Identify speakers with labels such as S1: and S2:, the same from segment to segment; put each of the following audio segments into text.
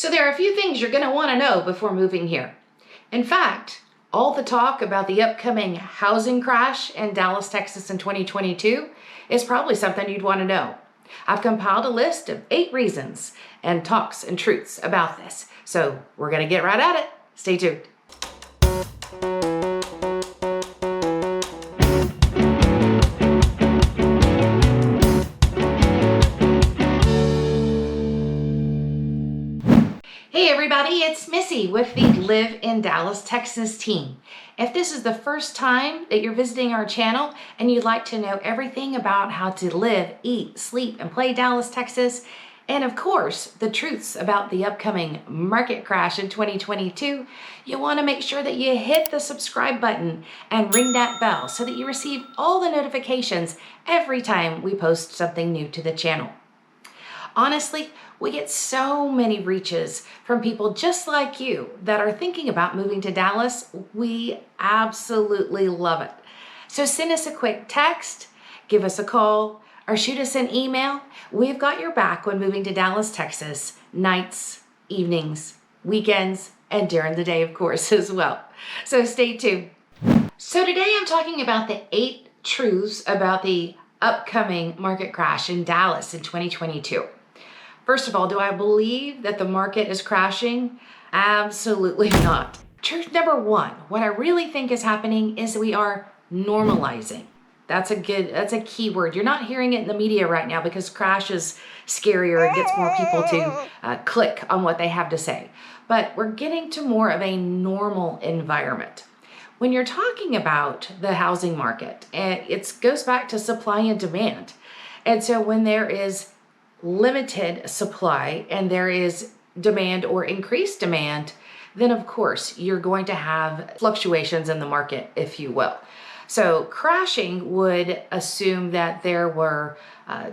S1: So there are a few things you're going to want to know before moving here. In fact, all the talk about the upcoming housing crash in Dallas, Texas in 2022 is probably something you'd want to know. I've compiled a list of 8 reasons and talks and truths about this. So we're going to get right at it. Stay tuned. Hey everybody, it's Missy with the Live in Dallas, Texas team. If this is the first time that you're visiting our channel and you'd like to know everything about how to live, eat, sleep, and play Dallas, Texas, and of course, the truths about the upcoming market crash in 2022, you want to make sure that you hit the subscribe button and ring that bell so that you receive all the notifications every time we post something new to the channel. Honestly, we get so many reaches from people just like you that are thinking about moving to Dallas. We absolutely love it. So send us a quick text, give us a call, or shoot us an email. We've got your back when moving to Dallas, Texas, nights, evenings, weekends, and during the day, of course, as well. So stay tuned. So today I'm talking about the 8 truths about the upcoming market crash in Dallas in 2022. First of all, do I believe that the market is crashing? Absolutely not. Truth number 1, what I really think is happening is we are normalizing. That's a key word. You're not hearing it in the media right now because crash is scarier. It gets more people to click on what they have to say. But we're getting to more of a normal environment. When you're talking about the housing market, it goes back to supply and demand. And so when there is limited supply and there is demand or increased demand, then of course you're going to have fluctuations in the market, if you will. So crashing would assume that there were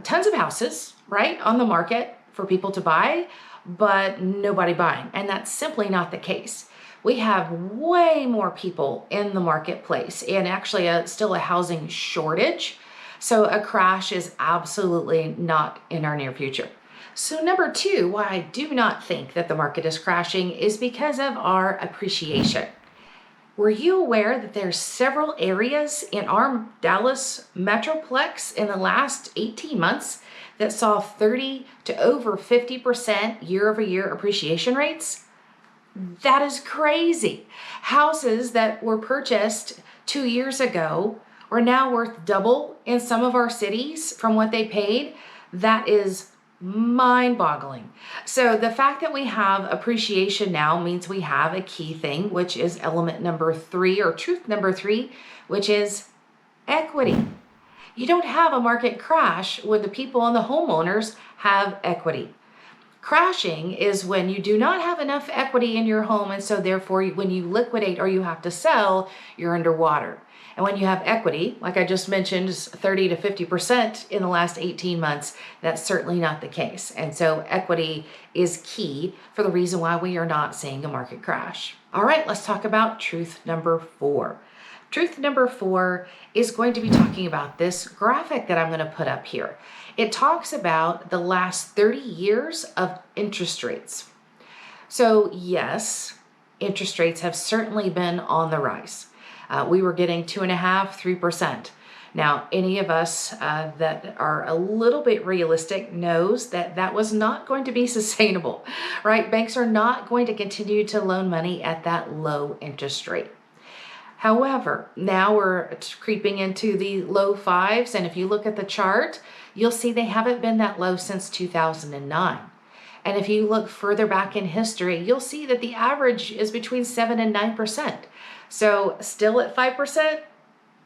S1: tons of houses, right, on the market for people to buy, but nobody buying. And that's simply not the case. We have way more people in the marketplace and actually still a housing shortage. So a crash is absolutely not in our near future. So number 2, why I do not think that the market is crashing is because of our appreciation. Were you aware that there's several areas in our Dallas Metroplex in the last 18 months that saw 30 to over 50% year-over-year appreciation rates? That is crazy. Houses that were purchased 2 years ago are now worth double in some of our cities from what they paid. That is mind-boggling. So the fact that we have appreciation now means we have a key thing, which is element number 3 or truth number 3, which is equity. You don't have a market crash when the people and the homeowners have equity. Crashing is when you do not have enough equity in your home, and so therefore when you liquidate or you have to sell, you're underwater. And when you have equity, like I just mentioned, 30 to 50% in the last 18 months, that's certainly not the case. And so equity is key for the reason why we are not seeing a market crash. All right, let's talk about truth number 4. Truth number 4 is going to be talking about this graphic that I'm going to put up here. It talks about the last 30 years of interest rates. So yes, interest rates have certainly been on the rise. We were getting 2.5%, 3%. Now, any of us that are a little bit realistic knows that that was not going to be sustainable, right? Banks are not going to continue to loan money at that low interest rate. However, now we're creeping into the low 5s, and if you look at the chart, you'll see they haven't been that low since 2009. And if you look further back in history, you'll see that the average is between 7 and 9%. So still at 5%?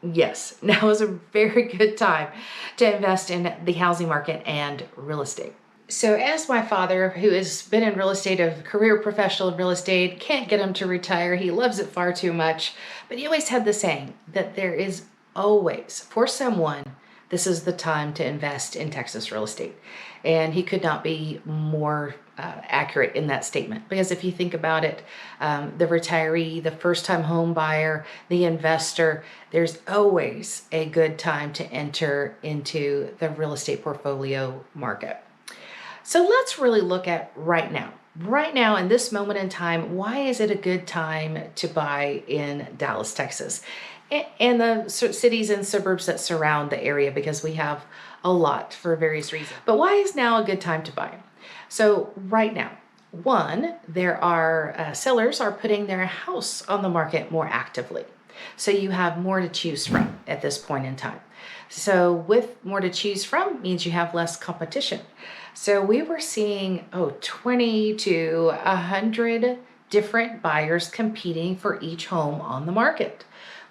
S1: Yes, now is a very good time to invest in the housing market and real estate. So as my father, who has been in real estate, a career professional in real estate, can't get him to retire. He loves it far too much. But he always had the saying that there is always, for someone, this is the time to invest in Texas real estate. And he could not be more accurate in that statement. Because if you think about it, the retiree, the first-time home buyer, the investor, there's always a good time to enter into the real estate portfolio market. So let's really look at right now. Right now, in this moment in time, why is it a good time to buy in Dallas, Texas? And the cities and suburbs that surround the area, because we have a lot for various reasons. But why is now a good time to buy? So right now, one, there are sellers are putting their house on the market more actively. So you have more to choose from at this point in time. So with more to choose from means you have less competition. So we were seeing 20 to 100 different buyers competing for each home on the market,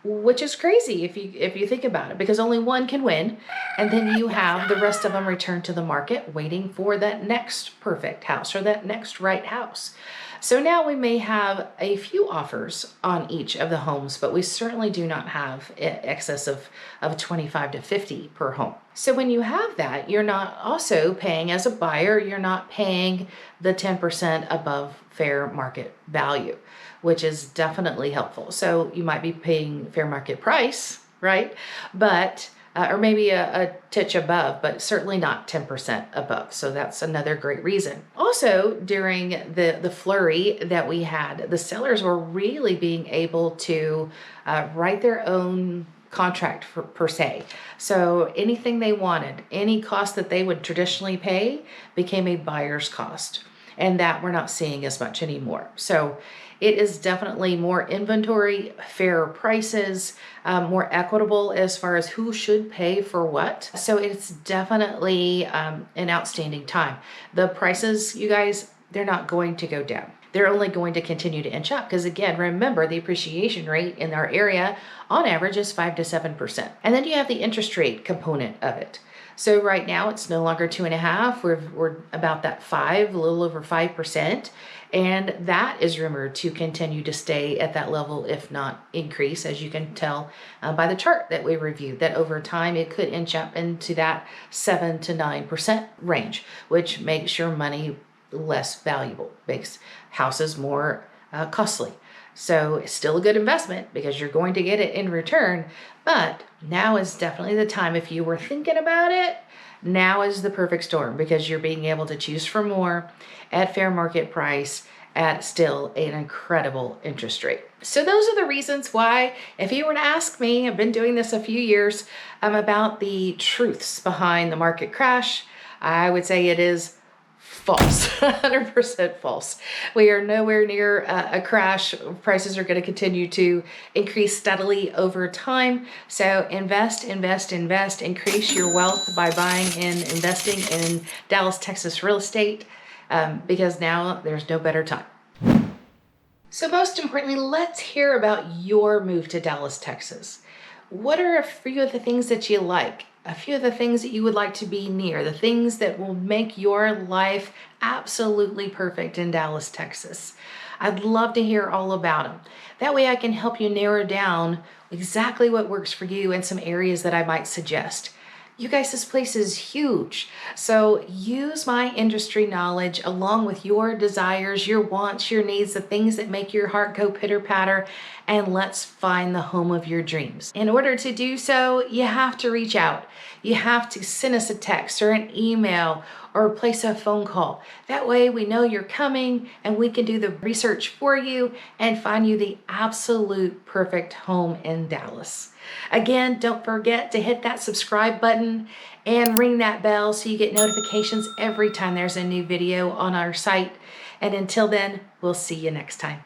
S1: which is crazy if you think about it, because only one can win, and then you have the rest of them return to the market waiting for that next perfect house or that next right house. So now we may have a few offers on each of the homes, but we certainly do not have excess of 25 to 50 per home. So when you have that, you're not also paying as a buyer, you're not paying the 10% above fair market value, which is definitely helpful. So you might be paying fair market price, right? But or maybe a titch above, but certainly not 10% above. So that's another great reason. Also, during the flurry that we had, the sellers were really being able to write their own contract per se. So anything they wanted, any cost that they would traditionally pay became a buyer's cost. And that we're not seeing as much anymore. So it is definitely more inventory, fairer prices, more equitable as far as who should pay for what. So it's definitely an outstanding time. The prices, you guys, they're not going to go down. They're only going to continue to inch up because, again, remember the appreciation rate in our area on average is 5 to 7%. And then you have the interest rate component of it. So right now it's no longer 2.5. We're about that 5, a little over 5. And that is rumored to continue to stay at that level, if not increase, as you can tell by the chart that we reviewed, that over time it could inch up into that 7 to 9% range, which makes your money less valuable, makes houses more costly. So it's still a good investment because you're going to get it in return. But now is definitely the time. If you were thinking about it, now is the perfect storm because you're being able to choose for more at fair market price at still an incredible interest rate. So those are the reasons why, if you were to ask me, I've been doing this a few years, about the truths behind the market crash, I would say it is false, 100% false. We are nowhere near a crash. Prices are going to continue to increase steadily over time. So invest, increase your wealth by buying and investing in Dallas, Texas real estate, because now there's no better time. So most importantly, let's hear about your move to Dallas, Texas. What are a few of the things that you like? A few of the things that you would like to be near, the things that will make your life absolutely perfect in Dallas, Texas. I'd love to hear all about them. That way I can help you narrow down exactly what works for you and some areas that I might suggest. You guys, this place is huge. So use my industry knowledge along with your desires, your wants, your needs, the things that make your heart go pitter patter, and let's find the home of your dreams. In order to do so, you have to reach out. You have to send us a text or an email or place a phone call. That way we know you're coming and we can do the research for you and find you the absolute perfect home in Dallas. Again, don't forget to hit that subscribe button and ring that bell so you get notifications every time there's a new video on our site. And until then, we'll see you next time.